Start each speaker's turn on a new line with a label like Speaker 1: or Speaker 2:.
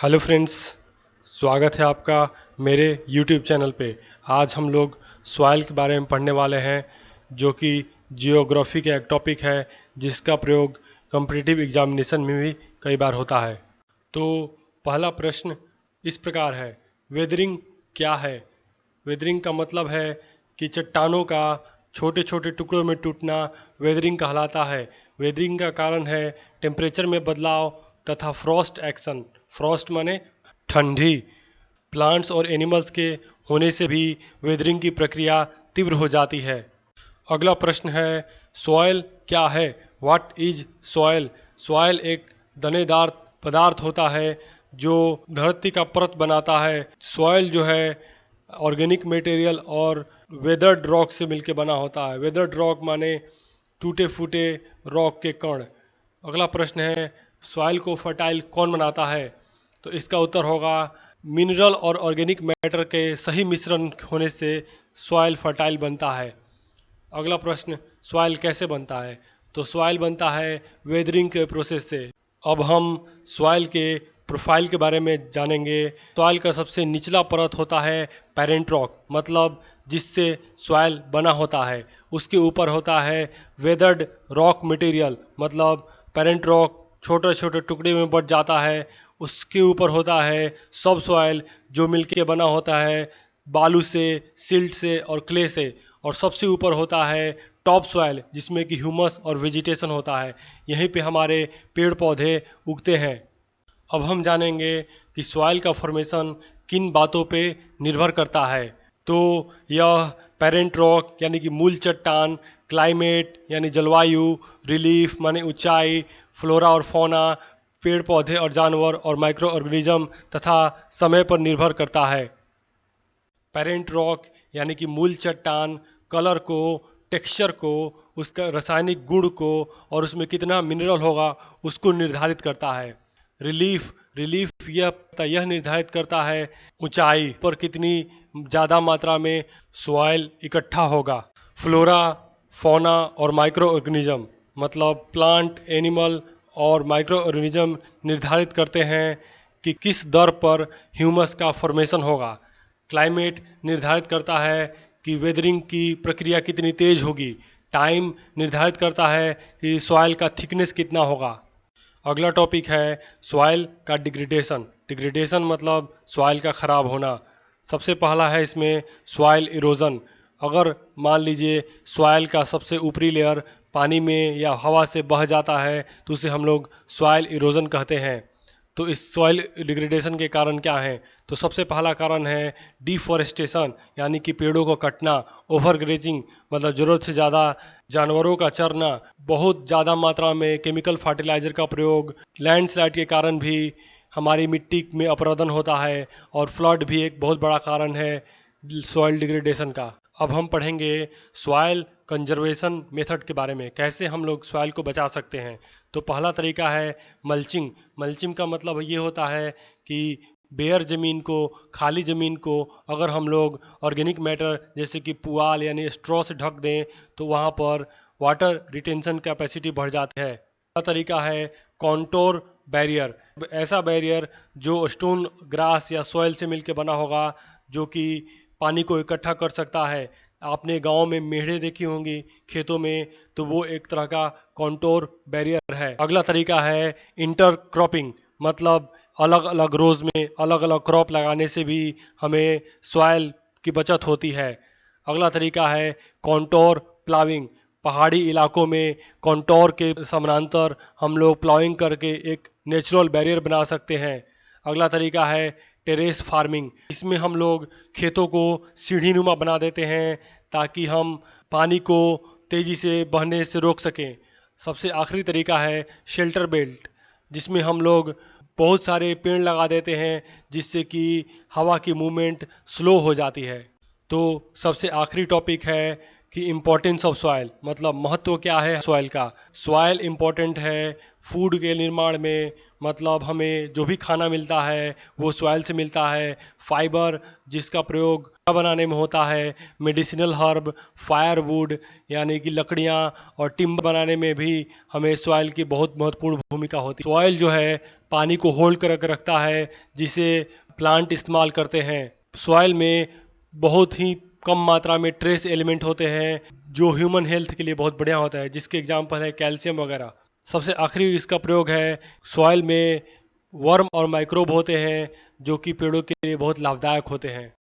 Speaker 1: Hello friends, स्वागत है आपका मेरे यूट्यूब चैनल पे। आज हम लोग सॉइल के बारे में पढ़ने वाले हैं, जो कि जियोग्राफी का एक टॉपिक है जिसका प्रयोग कॉम्पिटिटिव एग्जामिनेशन में भी कई बार होता है। तो पहला प्रश्न इस प्रकार है, वेदरिंग क्या है? वेदरिंग का मतलब है कि चट्टानों का छोटे छोटे टुकड़ों में टूटना वेदरिंग कहलाता है। वेदरिंग का कारण है टेम्परेचर में बदलाव तथा फ्रॉस्ट एक्शन। फ्रॉस्ट माने ठंडी। प्लांट्स और एनिमल्स के होने से भी वेदरिंग की प्रक्रिया तीव्र हो जाती है। अगला प्रश्न है, सॉइल क्या है? What is soil? सॉइल एक दानेदार पदार्थ होता है जो धरती का परत बनाता है। सॉइल जो है ऑर्गेनिक मटेरियल और वेदर्ड रॉक से मिलकर बना होता है। वेदर्ड रॉक माने टूटे फूटे रॉक के कण। अगला प्रश्न है, सॉइल को फर्टाइल कौन बनाता है? तो इसका उत्तर होगा, मिनरल और ऑर्गेनिक मैटर के सही मिश्रण होने से सॉइल फर्टाइल बनता है। अगला प्रश्न, सॉइल कैसे बनता है? तो सॉइल बनता है वेदरिंग के प्रोसेस से। अब हम सॉइल के प्रोफाइल के बारे में जानेंगे। सॉइल का सबसे निचला परत होता है पेरेंट रॉक, मतलब जिससे सॉइल बना होता है। उसके ऊपर होता है वेदर्ड रॉक मटेरियल, मतलब पेरेंट रॉक छोटे छोटे टुकड़े में बट जाता है। उसके ऊपर होता है सब सॉइल, जो मिलके बना होता है बालू से, सिल्ट से और क्ले से। और सबसे ऊपर होता है टॉप सॉइल, जिसमें कि ह्यूमस और वेजिटेशन होता है। यहीं पे हमारे पेड़ पौधे उगते हैं। अब हम जानेंगे कि सॉइल का फॉर्मेशन किन बातों पे निर्भर करता है। तो यह पेरेंट रॉक यानी कि मूल चट्टान, क्लाइमेट यानी जलवायु, रिलीफ माने ऊंचाई, फ्लोरा और फौना पेड़ पौधे और जानवर और माइक्रो ऑर्गेनिज्म तथा समय पर निर्भर करता है। पेरेंट रॉक यानी कि मूल चट्टान कलर को, टेक्सचर को, उसका रासायनिक गुण को और उसमें कितना मिनरल होगा उसको निर्धारित करता है। रिलीफ रिलीफ यह निर्धारित करता है ऊंचाई पर कितनी ज़्यादा मात्रा में सॉइल इकट्ठा होगा। फ्लोरा, फौना और माइक्रो ऑर्गेनिज्म, मतलब प्लांट, एनिमल और माइक्रो ऑर्गेनिज्म निर्धारित करते हैं कि किस दर पर ह्यूमस का फॉर्मेशन होगा। क्लाइमेट निर्धारित करता है कि वेदरिंग की प्रक्रिया कितनी तेज होगी। टाइम निर्धारित करता है कि सॉइल का थिकनेस कितना होगा। अगला टॉपिक है सॉइल का डिग्रेडेशन। डिग्रेडेशन मतलब सॉइल का खराब होना। सबसे पहला है इसमें सॉइल इरोजन। अगर मान लीजिए सॉइल का सबसे ऊपरी लेयर पानी में या हवा से बह जाता है तो उसे हम लोग सॉइल इरोजन कहते हैं। तो इस सॉइल डिग्रेडेशन के कारण क्या है? तो सबसे पहला कारण है डिफॉरेस्टेशन, यानी कि पेड़ों को कटना। ओवर ग्रेजिंग मतलब ज़रूरत से ज़्यादा जानवरों का चरना। बहुत ज़्यादा मात्रा में केमिकल फर्टिलाइज़र का प्रयोग। लैंडस्लाइड के कारण भी हमारी मिट्टी में अपरदन होता है। और फ्लड भी एक बहुत बड़ा कारण है सॉइल डिग्रेडेशन का। अब हम पढ़ेंगे सॉइल कंजर्वेशन मेथड के बारे में, कैसे हम लोग सॉइल को बचा सकते हैं। तो पहला तरीका है मल्चिंग। मल्चिंग का मतलब ये होता है कि बेयर ज़मीन को, खाली ज़मीन को अगर हम लोग ऑर्गेनिक मैटर जैसे कि पुआल यानी स्ट्रॉ से ढक दें तो वहाँ पर वाटर रिटेंशन कैपेसिटी बढ़ जाती है। दूसरा तरीका है कॉन्टोर बैरियर। ऐसा बैरियर जो स्टोन, ग्रास या सॉइल से मिलकर बना होगा, जो कि पानी को इकट्ठा कर सकता है। आपने गांव में मेढ़े देखी होंगी खेतों में, तो वो एक तरह का कॉन्टोर बैरियर है। अगला तरीका है इंटरक्रॉपिंग, मतलब अलग अलग रोज में अलग अलग क्रॉप लगाने से भी हमें सॉइल की बचत होती है। अगला तरीका है कॉन्टोर प्लाविंग। पहाड़ी इलाकों में कॉन्टोर के समानांतर हम लोग प्लाविंग करके एक नेचुरल बैरियर बना सकते हैं। अगला तरीका है टेरेस फार्मिंग। इसमें हम लोग खेतों को सीढ़ी नुमा बना देते हैं ताकि हम पानी को तेजी से बहने से रोक सकें। सबसे आखिरी तरीका है शेल्टर बेल्ट, जिसमें हम लोग बहुत सारे पेड़ लगा देते हैं जिससे कि हवा की मूवमेंट स्लो हो जाती है। तो सबसे आखिरी टॉपिक है कि इम्पोर्टेंस ऑफ सॉइल, मतलब महत्व क्या है सॉइल का। सॉइल इम्पोर्टेंट है फूड के निर्माण में, मतलब हमें जो भी खाना मिलता है वो सॉइल से मिलता है। फाइबर जिसका प्रयोग बनाने में होता है, मेडिसिनल हर्ब, फायरवुड यानी कि लकड़ियाँ, और टिम्बर बनाने में भी हमें सॉइल की बहुत महत्वपूर्ण भूमिका होती है। सॉइल जो है पानी को होल्ड कर रखता है जिसे प्लांट इस्तेमाल करते हैं। सॉइल में बहुत ही कम मात्रा में ट्रेस एलिमेंट होते हैं जो ह्यूमन हेल्थ के लिए बहुत बढ़िया होता है, जिसके एग्जांपल है कैल्शियम वगैरह। सबसे आखिरी इसका प्रयोग है सॉइल में वर्म और माइक्रोब होते हैं जो कि पेड़ों के लिए बहुत लाभदायक होते हैं।